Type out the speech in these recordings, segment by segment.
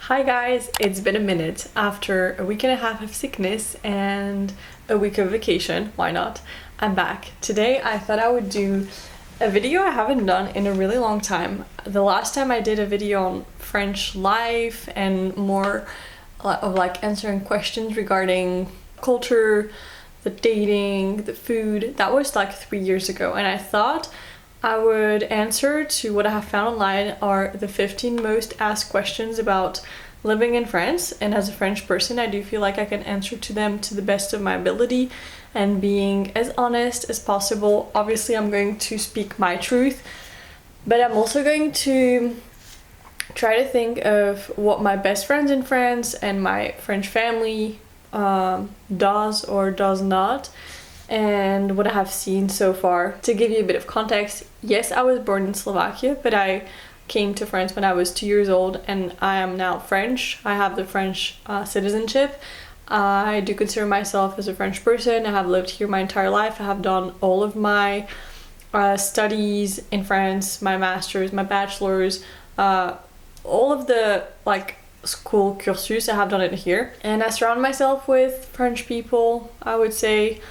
Hi guys, it's been a minute after a week and a half of sickness and a week of vacation. Why not? I'm back. Today I thought I would do a video I haven't done in a really long time. The last time I did a video on French life and more of like answering questions regarding culture, the dating, the food, that was like 3 years ago, and I thought I would answer to what I have found online are the 15 most asked questions about living in France. And as a French person, I do feel like I can answer to them to the best of my ability and being as honest as possible. Obviously, I'm going to speak my truth, but I'm also going to try to think of what my best friends in France and my French family does or does not, and what I have seen so far. To give you a bit of context, yes, I was born in Slovakia, but I came to France when I was 2 years old, and I am now French. I have the French citizenship. I do consider myself as a French person. I have lived here my entire life. I have done all of my studies in France, my master's, my bachelor's, all of the like school cursus, I have done it here. And I surround myself with French people, I would say,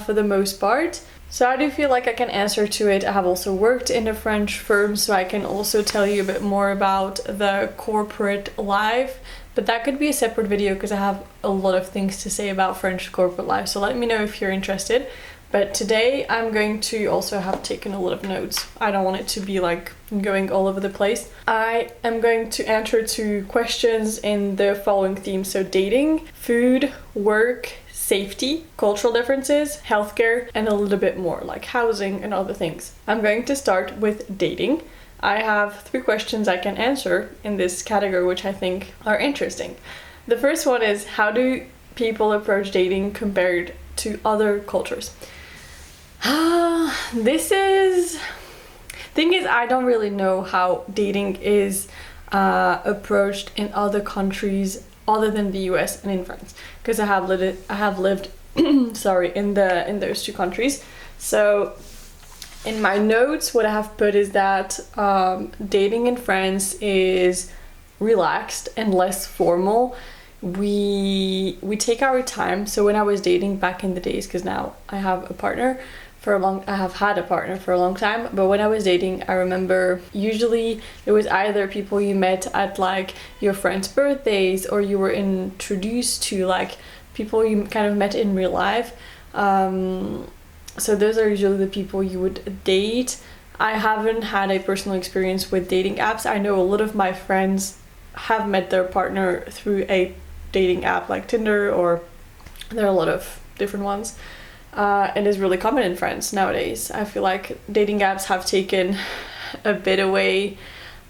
for the most part. So I do feel like I can answer to it. I have also worked in a French firm, so I can also tell you a bit more about the corporate life, but that could be a separate video because I have a lot of things to say about French corporate life, so let me know if you're interested. But today I'm going to also have taken a lot of notes. I don't want it to be like going all over the place. I am going to answer to questions in the following themes: so dating, food, work, safety, cultural differences, healthcare, and a little bit more like housing and other things. I'm going to start with dating. I have 3 questions I can answer in this category, which I think are interesting. The first one is, how do people approach dating compared to other cultures? Thing is, I don't really know how dating is approached in other countries other than the US and in France, because I have lived sorry, in those 2 countries. So in my notes, what I have put is that dating in France is relaxed and less formal. We take our time. So when I was dating back in the days, because now I have had a partner for a long time, but when I was dating, I remember usually it was either people you met at like your friends' birthdays, or you were introduced to like people you kind of met in real life. So those are usually the people you would date. I haven't had a personal experience with dating apps. I know a lot of my friends have met their partner through a dating app like Tinder, or there are a lot of different ones. It is really common in France nowadays. I feel like dating apps have taken a bit away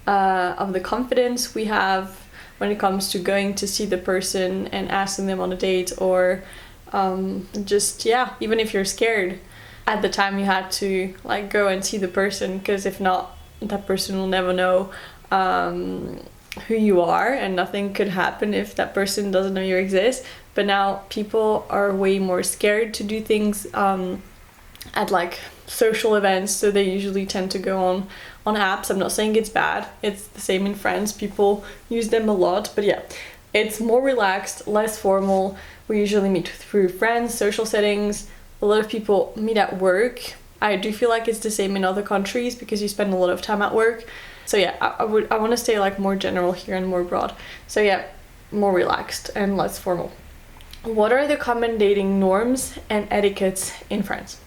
of the confidence we have when it comes to going to see the person and asking them on a date, or even if you're scared at the time, you had to like go and see the person, because if not, that person will never know who you are, and nothing could happen if that person doesn't know you exist. But now people are way more scared to do things at like social events, so they usually tend to go on apps. I'm not saying it's bad, it's the same in France, people use them a lot, but yeah, it's more relaxed, less formal. We usually meet through friends, social settings. A lot of people meet at work. I do feel like it's the same in other countries because you spend a lot of time at work. So yeah, I want to stay like more general here and more broad. So yeah, more relaxed and less formal. What are the common dating norms and etiquettes in France?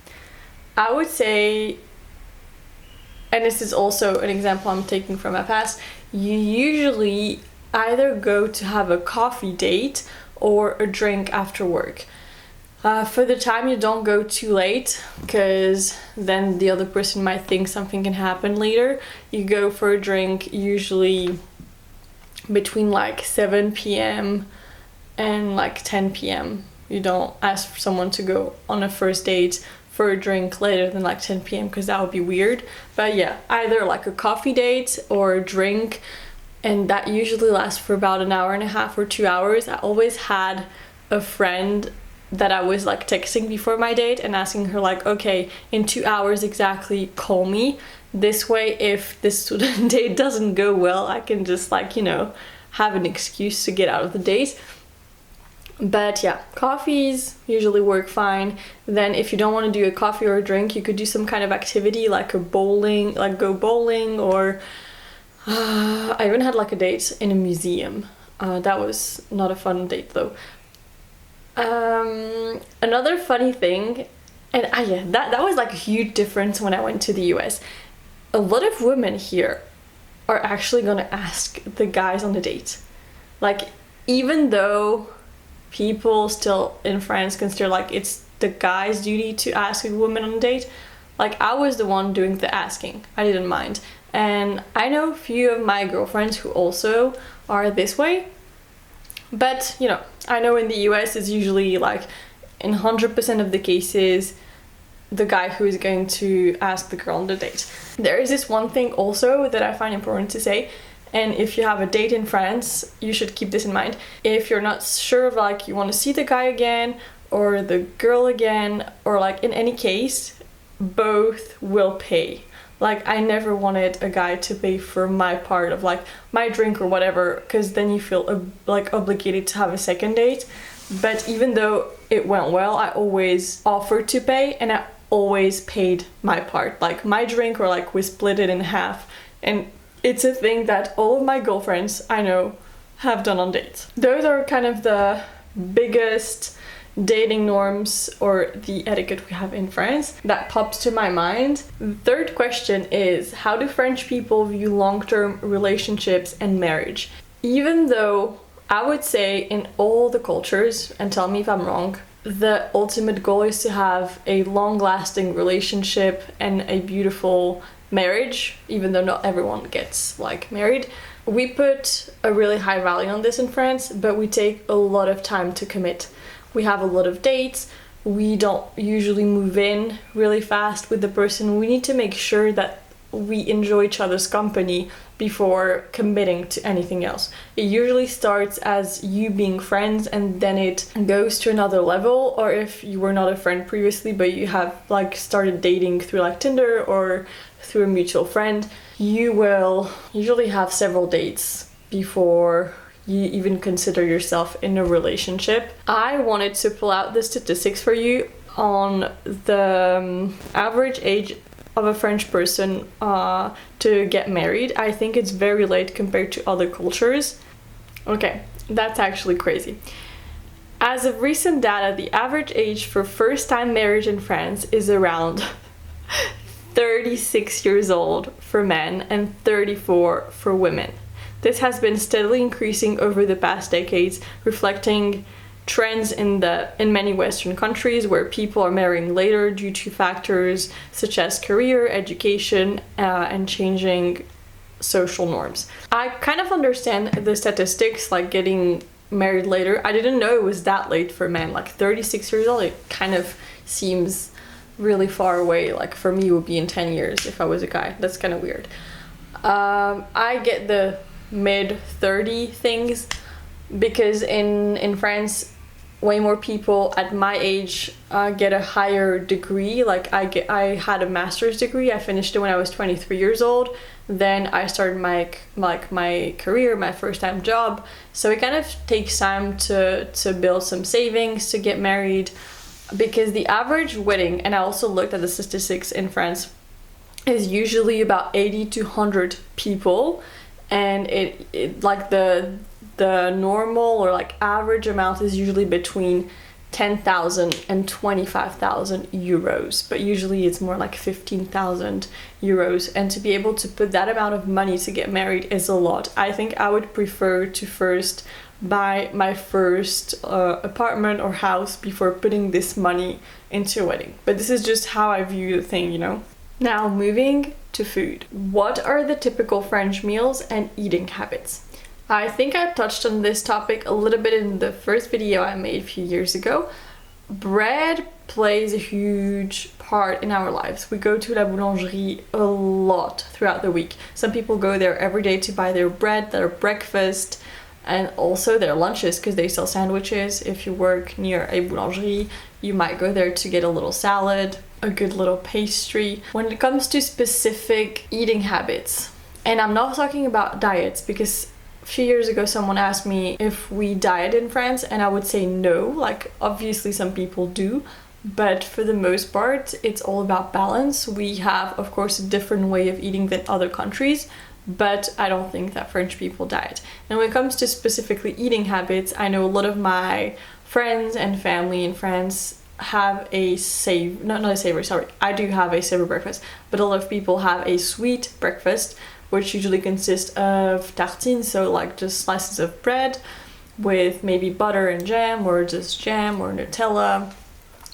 I would say, and this is also an example I'm taking from my past, you usually either go to have a coffee date or a drink after work. For the time, you don't go too late, because then the other person might think something can happen later. You go for a drink usually between like 7 p.m. and like 10 p.m. You don't ask someone to go on a first date for a drink later than like 10 p.m. because that would be weird. But yeah, either like a coffee date or a drink, and that usually lasts for about an hour and a half or 2 hours. I always had a friend that I was like texting before my date and asking her like, okay, in 2 hours exactly, call me. This way, if this date doesn't go well, I can just like, have an excuse to get out of the date. But yeah, coffees usually work fine. Then if you don't want to do a coffee or a drink, you could do some kind of activity like go bowling, or I even had like a date in a museum. That was not a fun date though. Another funny thing, and yeah, that was like a huge difference when I went to the US. A lot of women here are actually gonna ask the guys on the date. Like, even though people still in France consider like it's the guy's duty to ask a woman on a date, like I was the one doing the asking. I didn't mind. And I know a few of my girlfriends who also are this way. But, you know, I know in the US it's usually like in 100% of the cases the guy who is going to ask the girl on the date. There is this one thing also that I find important to say, and if you have a date in France, you should keep this in mind. If you're not sure of like you want to see the guy again or the girl again, or like in any case, both will pay. Like, I never wanted a guy to pay for my part of like my drink or whatever, because then you feel like obligated to have a second date. But even though it went well, I always offered to pay, and I always paid my part, like my drink, or like we split it in half. And it's a thing that all of my girlfriends I know have done on dates. Those are kind of the biggest dating norms or the etiquette we have in France that pops to my mind. The third question is, how do French people view long-term relationships and marriage? Even though I would say in all the cultures, and tell me if I'm wrong, the ultimate goal is to have a long-lasting relationship and a beautiful marriage, even though not everyone gets like married. We put a really high value on this in France, but we take a lot of time to commit. We have a lot of dates. We don't usually move in really fast with the person. We need to make sure that we enjoy each other's company before committing to anything else. It usually starts as you being friends, and then it goes to another level. Or if you were not a friend previously but you have like started dating through like Tinder or through a mutual friend, you will usually have several dates before you even consider yourself in a relationship. I wanted to pull out the statistics for you on the average age of a French person to get married. I think it's very late compared to other cultures. Okay, that's actually crazy. As of recent data, the average age for first-time marriage in France is around 36 years old for men and 34 for women. This has been steadily increasing over the past decades, reflecting trends in many Western countries where people are marrying later due to factors such as career, education, and changing social norms. I kind of understand the statistics, like getting married later. I didn't know it was that late for men, like 36 years old. It kind of seems really far away. Like for me, it would be in 10 years if I was a guy. That's kind of weird. I get the mid-30 things because in France, way more people at my age get a higher degree. Like I had a master's degree. I finished it when I was 23 years old. Then I started my career, my first time job. So it kind of takes time to build some savings to get married, because the average wedding, and I also looked at the statistics in France, is usually about 80 to 100 people, and it like the normal or like average amount is usually between 10,000 and 25,000 euros, but usually it's more like 15,000 euros. And to be able to put that amount of money to get married is a lot. I think I would prefer to first buy my first apartment or house before putting this money into a wedding. But this is just how I view the thing, you know? Now, moving to food. What are the typical French meals and eating habits? I think I touched on this topic a little bit in the first video I made a few years ago. Bread plays a huge part in our lives. We go to la boulangerie a lot throughout the week. Some people go there every day to buy their bread, their breakfast, and also their lunches, because they sell sandwiches. If you work near a boulangerie, you might go there to get a little salad, a good little pastry. When it comes to specific eating habits, and I'm not talking about diets, because a few years ago someone asked me if we diet in France, and I would say no. Like, obviously some people do, but for the most part it's all about balance. We have, of course, a different way of eating than other countries, but I don't think that French people diet. And when it comes to specifically eating habits, I know a lot of my friends and family in France have a I do have a savory breakfast, but a lot of people have a sweet breakfast, which usually consists of tartines, so like just slices of bread with maybe butter and jam, or just jam or Nutella.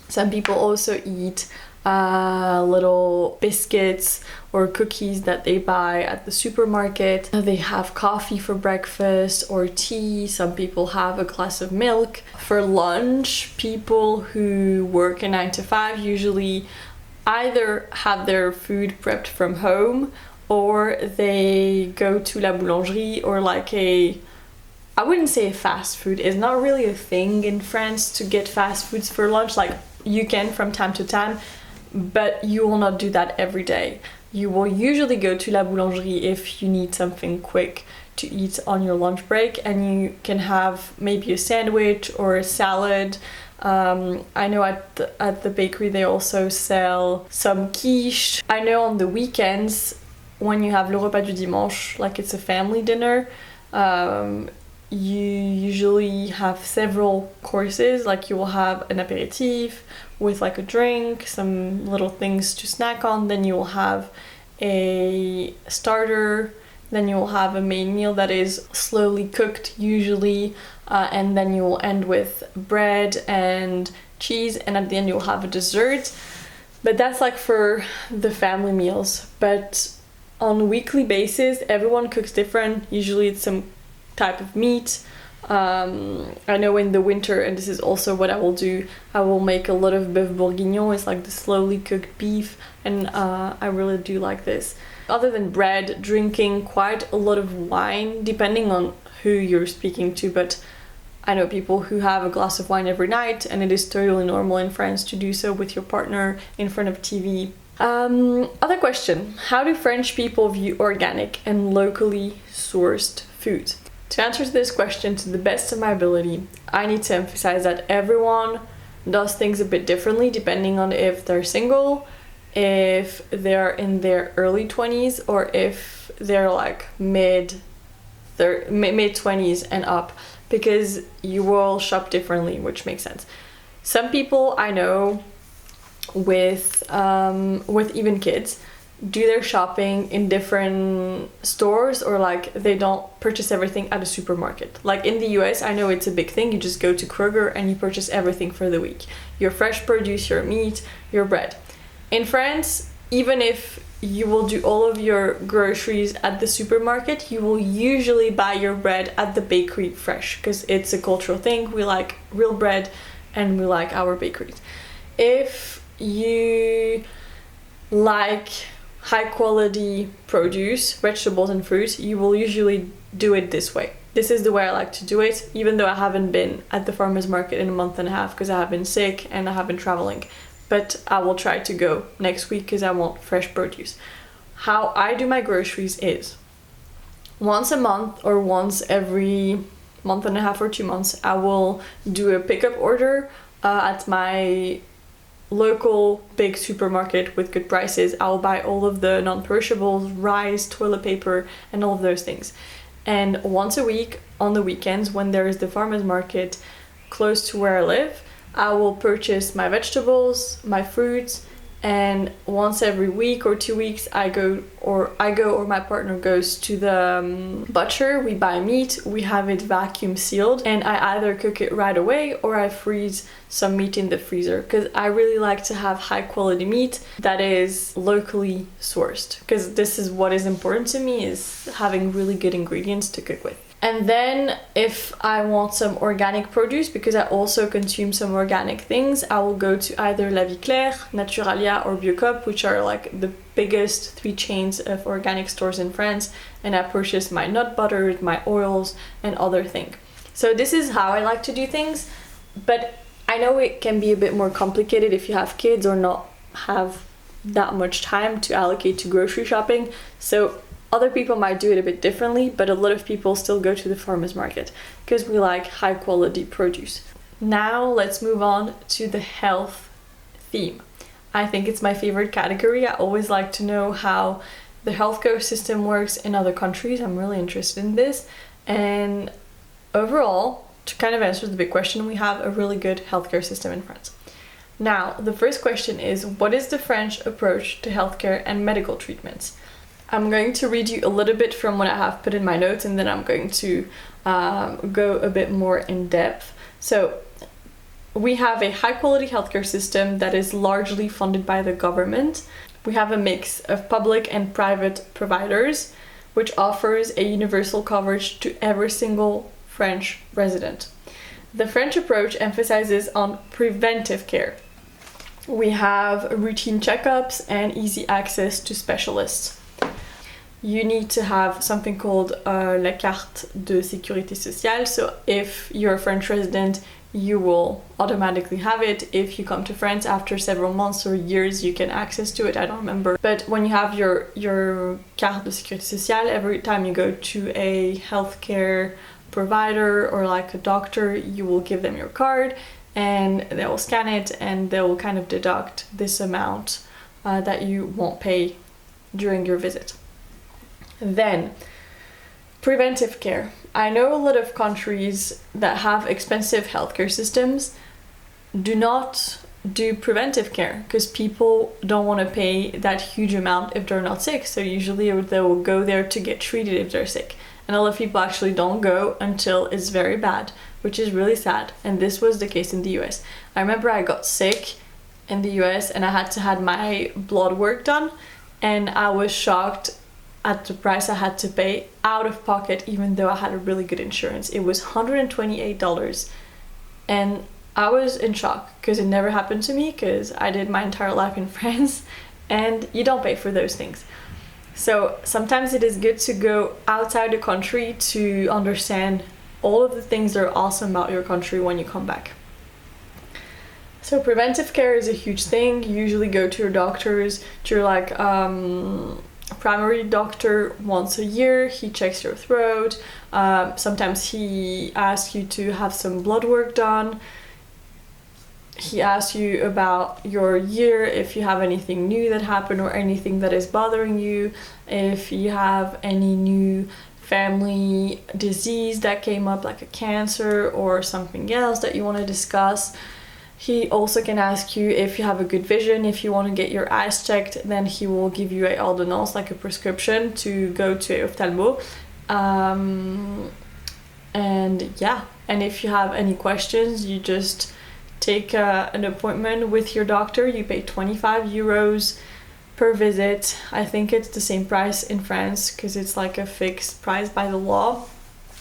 Some people also eat little biscuits or cookies that they buy at the supermarket. They have coffee for breakfast or tea. Some people have a glass of milk. For lunch, people who work a 9 to 5 usually either have their food prepped from home, or they go to la boulangerie, or like I wouldn't say a fast food. It's not really a thing in France to get fast foods for lunch. Like, you can from time to time, but you will not do that every day. You will usually go to la boulangerie if you need something quick to eat on your lunch break, and you can have maybe a sandwich or a salad. I know at the bakery they also sell some quiche. I know on the weekends, when you have le repas du dimanche, like it's a family dinner, you usually have several courses. Like, you will have an aperitif with like a drink, some little things to snack on, then you will have a starter, then you will have a main meal that is slowly cooked usually, and then you will end with bread and cheese, and at the end you'll have a dessert. But that's like for the family meals. But on a weekly basis, everyone cooks different. Usually it's some type of meat. I know in the winter, and this is also what I will do, I will make a lot of bœuf bourguignon. It's like the slowly cooked beef, and I really do like this. Other than bread, drinking quite a lot of wine, depending on who you're speaking to, but I know people who have a glass of wine every night, and it is totally normal in France to do so with your partner in front of TV. Other question: how do French people view organic and locally sourced food? To answer this question to the best of my ability, I need to emphasize that everyone does things a bit differently depending on if they're single, if they're in their early 20s, or if they're like mid 20s and up, because you will shop differently, which makes sense. Some people I know with even kids do their shopping in different stores, or like they don't purchase everything at a supermarket. Like in the US, I know it's a big thing. You just go to Kroger and you purchase everything for the week. Your fresh produce, your meat, your bread. In France, even if you will do all of your groceries at the supermarket, you will usually buy your bread at the bakery fresh, because it's a cultural thing. We like real bread and we like our bakeries. If you like high quality produce, vegetables and fruits, you will usually do it this way. This is the way I like to do it, even though I haven't been at the farmer's market in a month and a half because I have been sick and I have been traveling. But I will try to go next week because I want fresh produce. How I do my groceries is once a month or once every month and a half or 2 months, I will do a pickup order at my local big supermarket with good prices. I'll buy all of the non-perishables, rice, toilet paper, and all of those things. And once a week on the weekends, when there is the farmer's market close to where I live, I will purchase my vegetables, my fruits, and once every week or 2 weeks I go or my partner goes to the butcher. We buy meat, we have it vacuum sealed, and I either cook it right away or I freeze some meat in the freezer, because I really like to have high quality meat that is locally sourced, because this is what is important to me, is having really good ingredients to cook with. And then if I want some organic produce, because I also consume some organic things, I will go to either La Vie Claire, Naturalia or Biocop, which are like the biggest 3 chains of organic stores in France, and I purchase my nut butters, my oils and other things. So this is how I like to do things, but I know it can be a bit more complicated if you have kids or not have that much time to allocate to grocery shopping. So Other people might do it a bit differently, but a lot of people still go to the farmers market because we like high quality produce. Now let's move on to the health theme. I think it's my favorite category. I always like to know how the healthcare system works in other countries. I'm really interested in this. And overall, to kind of answer the big question, we have a really good healthcare system in France. Now, the first question is, what is the French approach to healthcare and medical treatments? I'm going to read you a little bit from what I have put in my notes, and then I'm going to go a bit more in depth. So we have a high quality healthcare system that is largely funded by the government. We have a mix of public and private providers, which offers a universal coverage to every single French resident. The French approach emphasizes on preventive care. We have routine checkups and easy access to specialists. You need to have something called la carte de sécurité sociale. So if you're a French resident, you will automatically have it. If you come to France after several months or years, you can access to it. I don't remember. But when you have your carte de sécurité sociale, every time you go to a healthcare provider or like a doctor, you will give them your card and they will scan it and they will kind of deduct this amount that you won't pay during your visit. Then, preventive care. I know a lot of countries that have expensive healthcare systems do not do preventive care because people don't want to pay that huge amount if they're not sick. So usually they will go there to get treated if they're sick. And a lot of people actually don't go until it's very bad, which is really sad. And this was the case in the US. I remember I got sick in the US and I had to have my blood work done, and I was shocked at the price I had to pay out of pocket, even though I had a really good insurance. It was $128, and I was in shock because it never happened to me because I did my entire life in France and you don't pay for those things. So sometimes it is good to go outside the country to understand all of the things that are awesome about your country when you come back. So preventive care is a huge thing. You usually go to your doctors, to your primary doctor once a year. He checks your throat. Sometimes he asks you to have some blood work done. He asks you about your year, if you have anything new that happened or anything that is bothering you, if you have any new family disease that came up, like a cancer or something else that you want to discuss. He also can ask you if you have a good vision. If you want to get your eyes checked, then he will give you an ordonnance, like a prescription to go to an ophthalmo. And if you have any questions, you just take an appointment with your doctor. You pay 25 euros per visit. I think it's the same price in France because it's like a fixed price by the law.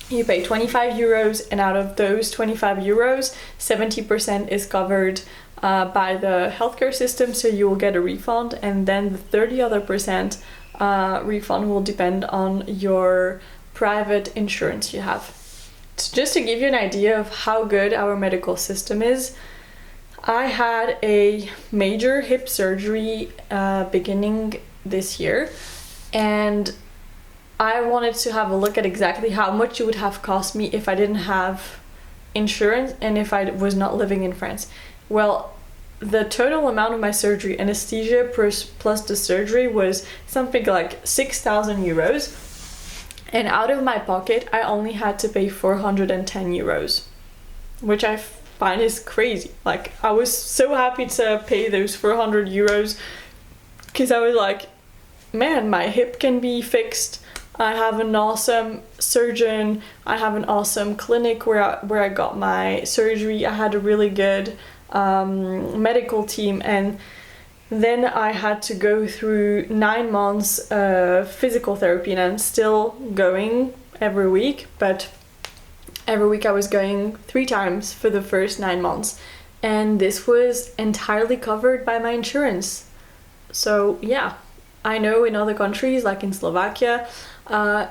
You pay 25 euros, and out of those 25 euros, 70% is covered by the healthcare system, so you will get a refund, and then the 30 other percent refund will depend on your private insurance you have. So just to give you an idea of how good our medical system is, I had a major hip surgery beginning this year, and I wanted to have a look at exactly how much it would have cost me if I didn't have insurance and if I was not living in France. Well, the total amount of my surgery, anesthesia plus the surgery, was something like 6,000 euros. And out of my pocket, I only had to pay 410 euros, which I find is crazy. Like, I was so happy to pay those 400 euros because I was like, man, my hip can be fixed. I have an awesome surgeon. I have an awesome clinic where I got my surgery. I had a really good medical team, and then I had to go through 9 months of physical therapy, and I'm still going every week, but every week I was going 3 times for the first 9 months, and this was entirely covered by my insurance. So yeah, I know in other countries, like in Slovakia,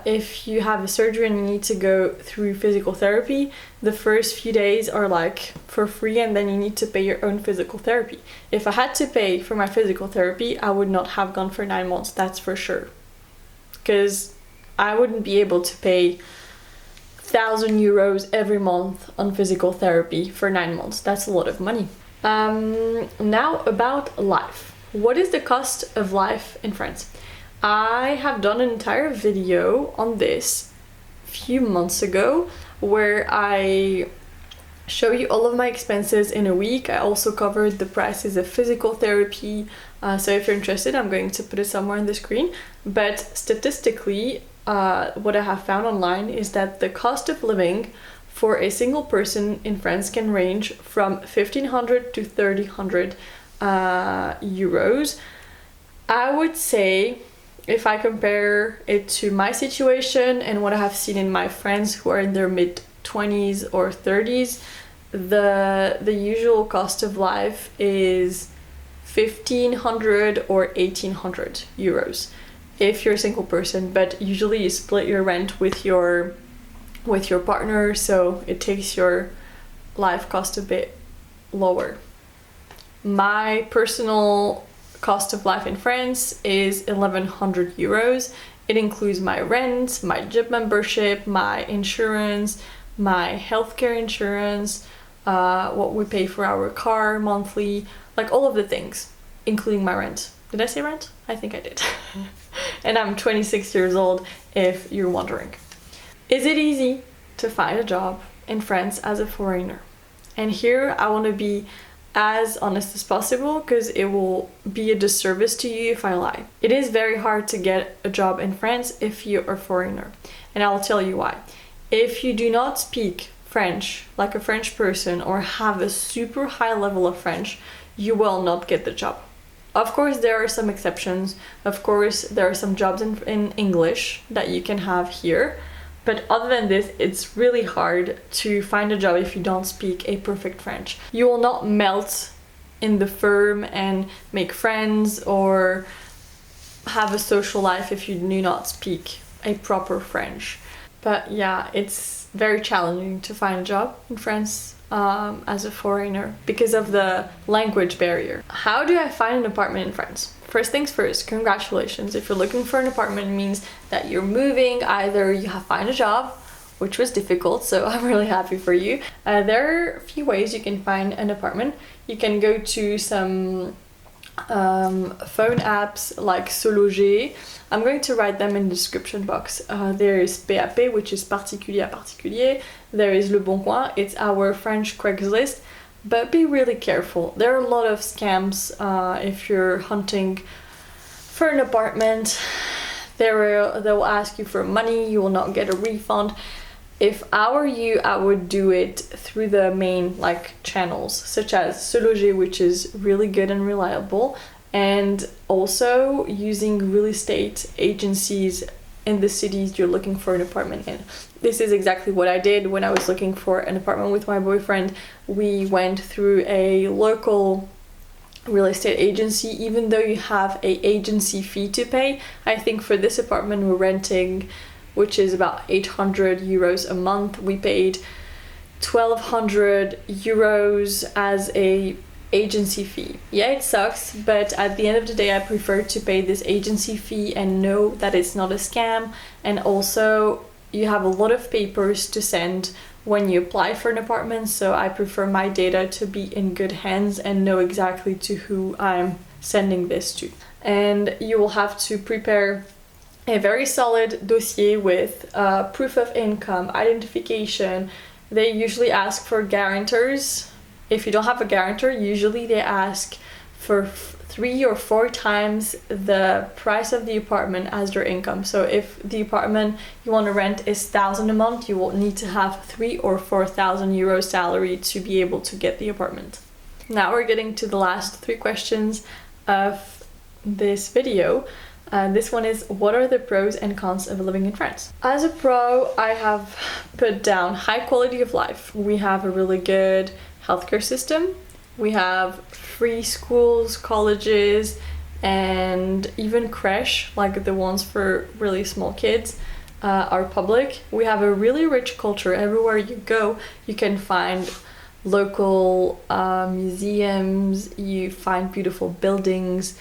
if you have a surgery and you need to go through physical therapy, the first few days are like for free, and then you need to pay your own physical therapy. If I had to pay for my physical therapy, I would not have gone for 9 months, that's for sure. because I wouldn't be able to pay 1,000 euros every month on physical therapy for 9 months. That's a lot of money. Now about life. What is the cost of life in France? I have done an entire video on this a few months ago where I show you all of my expenses in a week. I also covered the prices of physical therapy. So if you're interested, I'm going to put it somewhere on the screen. But statistically, what I have found online is that the cost of living for a single person in France can range from 1,500 to 3,000 euros. I would say, if I compare it to my situation and what I have seen in my friends who are in their mid-20s or 30s, the usual cost of life is 1,500 or 1,800 euros if you're a single person, but usually you split your rent with your partner, so it takes your life cost a bit lower. My personal cost of life in France is 1,100 euros. It includes my rent, my gym membership, my insurance, my healthcare insurance, what we pay for our car monthly, like all of the things, including my rent. Did I say rent? I think I did. And I'm 26 years old, if you're wondering. Is it easy to find a job in France as a foreigner? And here I want to be as honest as possible, because it will be a disservice to you if I lie. It is very hard to get a job in France if you're a foreigner, and I'll tell you why. If you do not speak French like a French person or have a super high level of French, you will not get the job. Of course, there are some exceptions. Of course, there are some jobs in English that you can have here. But other than this, it's really hard to find a job if you don't speak a perfect French. You will not melt in the firm and make friends or have a social life if you do not speak a proper French. But yeah, it's very challenging to find a job in France as a foreigner because of the language barrier. How do I find an apartment in France? First things first, congratulations. If you're looking for an apartment, it means that you're moving. Either you have found a job, which was difficult, so I'm really happy for you. There are a few ways you can find an apartment. You can go to some phone apps like Salut. I'm going to write them in the description box. There is PAP, which is particulier à particulier. There is Le Bon Coin, it's our French Craigslist. But be really careful. There are a lot of scams if you're hunting for an apartment. They will ask you for money, you will not get a refund. If I were you, I would do it through the main channels, such as Salut, which is really good and reliable, and also using real estate agencies in the cities you're looking for an apartment in. This is exactly what I did when I was looking for an apartment with my boyfriend. We went through a local real estate agency, even though you have an agency fee to pay. I think for this apartment we're renting, which is about 800 euros a month, we paid 1,200 euros as a agency fee. Yeah, it sucks, but at the end of the day I prefer to pay this agency fee and know that it's not a scam. And also you have a lot of papers to send when you apply for an apartment, so I prefer my data to be in good hands and know exactly to who I'm sending this to. And you will have to prepare a very solid dossier with proof of income, identification. They usually ask for guarantors. If you don't have a guarantor, usually they ask for 3 or 4 times the price of the apartment as their income. So if the apartment you want to rent is 1,000 a month, you will need to have 3,000 or 4,000 euro salary to be able to get the apartment. Now we're getting to the last 3 questions of this video. This one is, what are the pros and cons of living in France? As a pro, I have put down high quality of life. We have a really good healthcare system. We have free schools, colleges, and even creche, like the ones for really small kids, are public. We have a really rich culture. Everywhere you go, you can find local museums, you find beautiful buildings.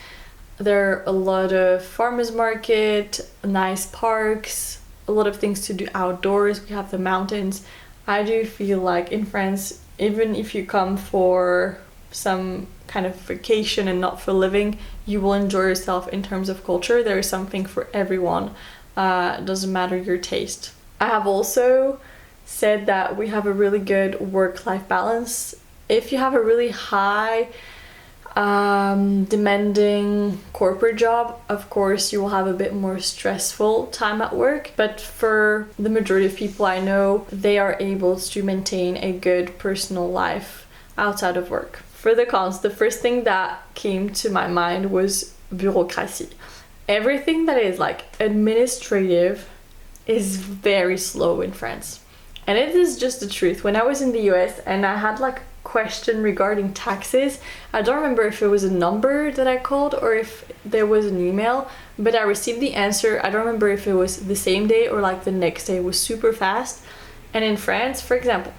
There are a lot of farmers market, nice parks, a lot of things to do outdoors. We have the mountains. I do feel like in France, even if you come for some kind of vacation and not for living, you will enjoy yourself in terms of culture. There is something for everyone. Doesn't matter your taste. I have also said that we have a really good work-life balance. If you have a really high demanding corporate job, of course you will have a bit more stressful time at work, but for the majority of people I know, they are able to maintain a good personal life outside of work. For the cons, the first thing that came to my mind was bureaucracy. Everything that is like administrative is very slow in France, and it is just the truth. When I was in the US and I had like question regarding taxes, I don't remember if it was a number that I called or if there was an email, but I received the answer. I don't remember if it was the same day or like the next day. It was super fast. And in France, for example,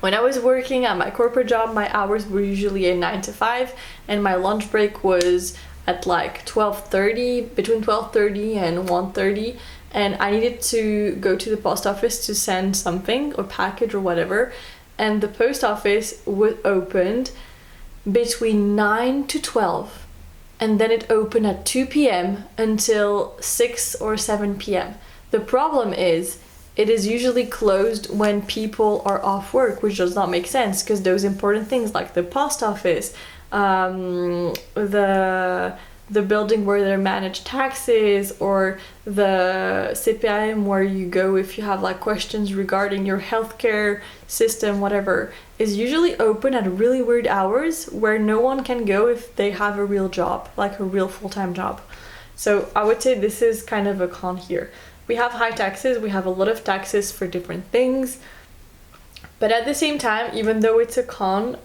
when I was working at my corporate job, my hours were usually a 9 to 5 and my lunch break was at like 12:30, between 12:30 and 1:30, and I needed to go to the post office to send something or package or whatever, and the post office was opened between 9 to 12, and then it opened at 2 p.m. until 6 or 7 p.m. The problem is it is usually closed when people are off work, which does not make sense because those important things like the post office, the building where they manage taxes, or the CPIM where you go if you have like questions regarding your healthcare system, whatever, is usually open at really weird hours where no one can go if they have a real job, like a real full-time job. So I would say this is kind of a con here. We have high taxes, we have a lot of taxes for different things, but at the same time, even though it's a con,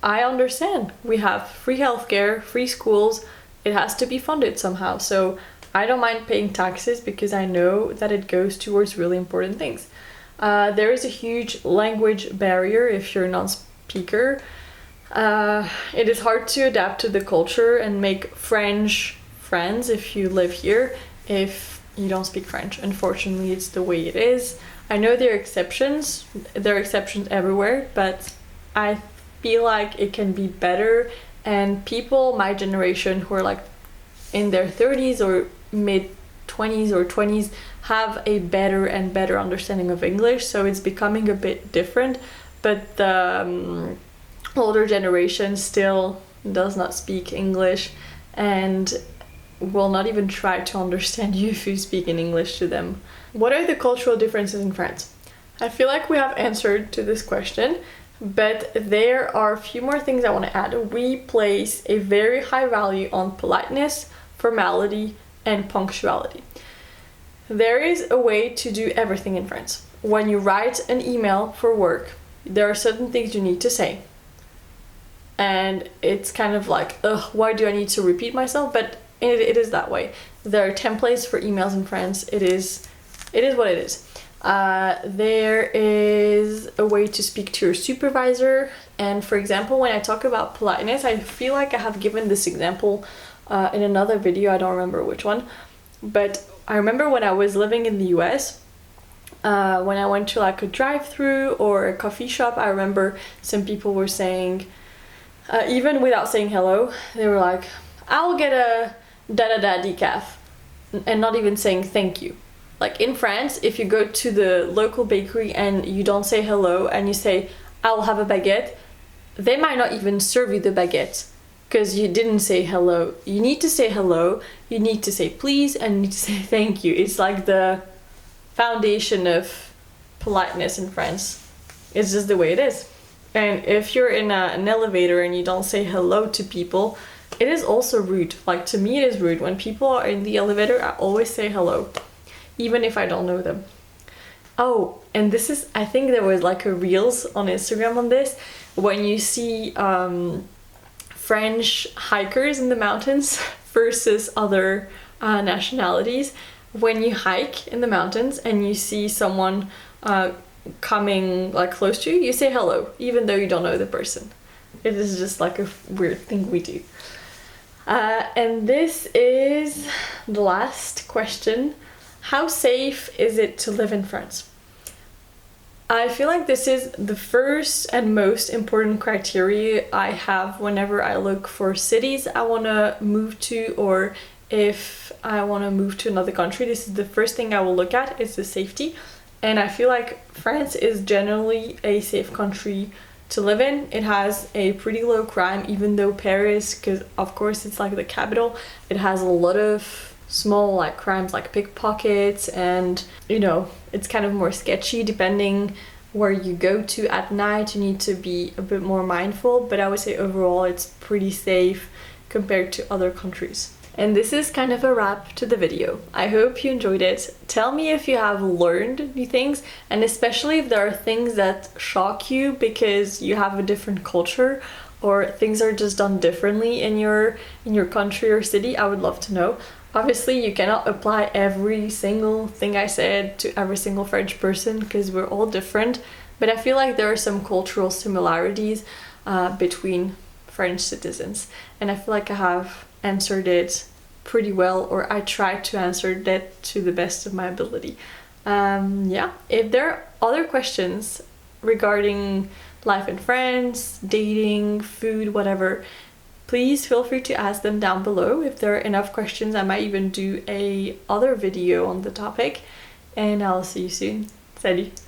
I understand. We have free healthcare, free schools, it has to be funded somehow. So I don't mind paying taxes because I know that it goes towards really important things. There is a huge language barrier if you're a non-speaker. It is hard to adapt to the culture and make French friends if you live here, if you don't speak French. Unfortunately, it's the way it is. I know there are exceptions everywhere, but I feel like it can be better, and people my generation who are like in their 30s or mid 20s or 20s have a better and better understanding of English, so it's becoming a bit different, but the older generation still does not speak English and will not even try to understand you if you speak in English to them. What are the cultural differences in France? I feel like we have answered to this question, but there are a few more things I want to add. We place a very high value on politeness, formality, and punctuality. There is a way to do everything in France. When you write an email for work, there are certain things you need to say. And it's kind of like, why do I need to repeat myself? But it is that way. There are templates for emails in France. It is what it is. There is a way to speak to your supervisor, and for example, when I talk about politeness, I feel like I have given this example in another video, I don't remember which one, but I remember when I was living in the US, when I went to like a drive-through or a coffee shop, I remember some people were saying, even without saying hello, they were like, I'll get a da-da-da decaf, and not even saying thank you. Like in France, if you go to the local bakery and you don't say hello and you say, I'll have a baguette, they might not even serve you the baguette because you didn't say hello. You need to say hello, you need to say please, and you need to say thank you. It's like the foundation of politeness in France. It's just the way it is. And if you're in an elevator and you don't say hello to people, it is also rude. Like to me, it is rude. When people are in the elevator, I always say hello, even if I don't know them. Oh, and this is, I think there was like a reels on Instagram on this, when you see French hikers in the mountains versus other nationalities. When you hike in the mountains and you see someone coming like close to you, you say hello, even though you don't know the person. It is just like a weird thing we do. And this is the last question. How safe is it to live in France? I feel like this is the first and most important criteria I have whenever I look for cities I want to move to, or if I want to move to another country. This is the first thing I will look at, is the safety. And I feel like France is generally a safe country to live in. It has a pretty low crime, even though Paris, because of course it's like the capital, it has a lot of small like crimes like pickpockets, and you know, it's kind of more sketchy depending where you go to at night. You need to be a bit more mindful, but I would say overall it's pretty safe compared to other countries. And this is kind of a wrap to the video. I hope you enjoyed it. Tell me if you have learned new things, and especially if there are things that shock you because you have a different culture, or things are just done differently in your country or city. I would love to know. Obviously, you cannot apply every single thing I said to every single French person because we're all different, but I feel like there are some cultural similarities between French citizens, and I feel like I have answered it pretty well, or I tried to answer that to the best of my ability. Yeah, if there are other questions regarding life in France, dating, food, whatever, please feel free to ask them down below. If there are enough questions, I might even do a other video on the topic, and I'll see you soon. Salut!